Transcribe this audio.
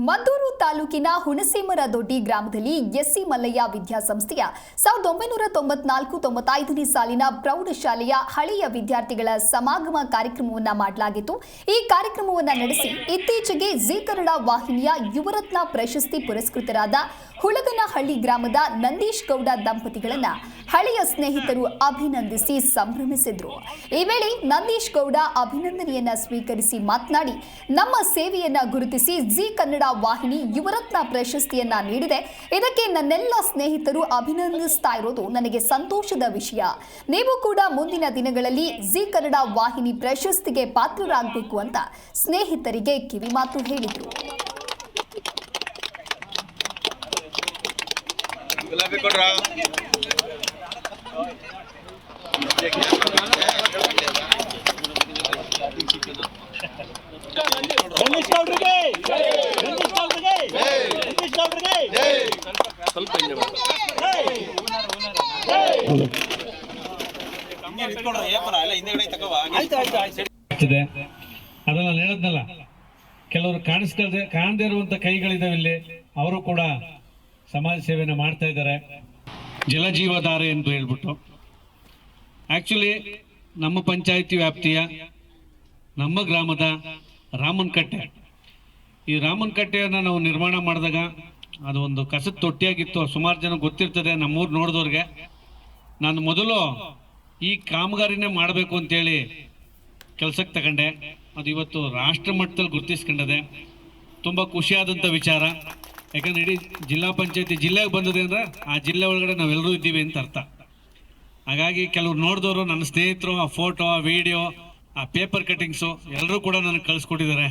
ಮದ್ದೂರು ತಾಲೂಕಿನ ಹುಣಸೇಮರದೊಡ್ಡಿ ಗ್ರಾಮದಲ್ಲಿ ಎಸ್ಸಿ ಮಲ್ಲಯ್ಯ ವಿದ್ಯಾಸಂಸ್ಥೆಯ 1994-95ನೇ ಸಾಲಿನ ಪ್ರೌಢಶಾಲೆಯ ಹಳೆಯ ವಿದ್ಯಾರ್ಥಿಗಳ ಸಮಾಗಮ ಕಾರ್ಯಕ್ರಮವನ್ನು ಮಾಡಲಾಗಿತ್ತು। ಈ ಕಾರ್ಯಕ್ರಮವನ್ನು ನಡೆಸಿ ಇತ್ತೀಚೆಗೆ ಜಿ ಕನ್ನಡ ವಾಹಿನಿಯ ಯುವರತ್ನ ಪ್ರಶಸ್ತಿ ಪುರಸ್ಕೃತರಾದ ಹುಳಗನಹಳ್ಳಿ ಗ್ರಾಮದ ನಂದೀಶ್ ಗೌಡ ದಂಪತಿಗಳನ್ನು ಹಳೆಯ ಸ್ನೇಹಿತರು ಅಭಿನಂದಿಸಿ ಸಂಭ್ರಮಿಸಿದರು। ಈ ವೇಳೆ ನಂದೀಶ್ ಗೌಡ ಅಭಿನಂದನೆಯನ್ನ ಸ್ವೀಕರಿಸಿ ಮಾತನಾಡಿ, ನಮ್ಮ ಸೇವೆಯನ್ನ ಗುರುತಿಸಿ ಜಿ ಕನ್ನಡ ವಾಹಿನಿ ಯುವರತ್ನ ಪ್ರಶಸ್ತಿಯನ್ನ ನೀಡಿದೆ। ಇದಕ್ಕೆ ನನ್ನೆಲ್ಲ ಸ್ನೇಹಿತರು ಅಭಿನಂದಿಸ್ತಾ ಇರೋದು ನನಗೆ ಸಂತೋಷದ ವಿಷಯ। ನೀವು ಕೂಡ ಮುಂದಿನ ದಿನಗಳಲ್ಲಿ ಜಿ ಕನ್ನಡ ವಾಹಿನಿ ಪ್ರಶಸ್ತಿಗೆ ಪಾತ್ರರಾಗಬೇಕು ಅಂತ ಸ್ನೇಹಿತರಿಗೆ ಕಿವಿಮಾತು ಹೇಳಿದರು। ಅದನ್ನ ಹೇಳದ್ನಲ್ಲ, ಕೆಲವರು ಕಾಣದೇ ಇರುವಂತ ಕೈಗಳಿದಾವೆ ಇಲ್ಲಿ, ಅವರು ಕೂಡ ಸಮಾಜ ಸೇವೆಯನ್ನು ಮಾಡ್ತಾ ಇದ್ದಾರೆ। ಜಲಜೀವಧಾರೆ ಎಂದು ಹೇಳ್ಬಿಟ್ಟು ಆಕ್ಚುಲಿ ನಮ್ಮ ಪಂಚಾಯಿತಿ ವ್ಯಾಪ್ತಿಯ ನಮ್ಮ ಗ್ರಾಮದ ರಾಮನಕಟ್ಟೆ, ಈ ರಾಮನಕಟ್ಟೆಯನ್ನು ನಾವು ನಿರ್ಮಾಣ ಮಾಡಿದಾಗ ಅದು ಒಂದು ಕಸದ ತೊಟ್ಟಿಯಾಗಿತ್ತು। ಸುಮಾರು ಜನ ಗೊತ್ತಿರ್ತದೆ, ನಮ್ಮೂರು ನೋಡಿದವ್ರಿಗೆ। ನಾನು ಮೊದಲು ಈ ಕಾಮಗಾರಿನೇ ಮಾಡಬೇಕು ಅಂತೇಳಿ ಕೆಲಸಕ್ಕೆ ತಗೊಂಡೆ। ಅದು ಇವತ್ತು ರಾಷ್ಟ್ರ ಮಟ್ಟದಲ್ಲಿ ಗುರುತಿಸ್ಕೊಂಡಿದೆ, ತುಂಬ ಖುಷಿಯಾದಂಥ ವಿಚಾರ। ಯಾಕಂದ್ರೆ ಇಡೀ ಜಿಲ್ಲಾ ಪಂಚಾಯತಿ ಜಿಲ್ಲೆಗೆ ಬಂದಿದೆ ಅಂದರೆ ಆ ಜಿಲ್ಲೆ ಒಳಗಡೆ ನಾವೆಲ್ಲರೂ ಇದ್ದೀವಿ ಅಂತ ಅರ್ಥ। ಹಾಗಾಗಿ ಕೆಲವ್ರು ನೋಡಿದವರು, ನನ್ನ ಸ್ನೇಹಿತರು, ಆ ಫೋಟೋ, ಆ ವಿಡಿಯೋ, ಆ ಪೇಪರ್ ಕಟ್ಟಿಂಗ್ಸು ಎಲ್ಲರೂ ಕೂಡ ನನಗೆ ಕಳಿಸ್ಕೊಟ್ಟಿದ್ದಾರೆ।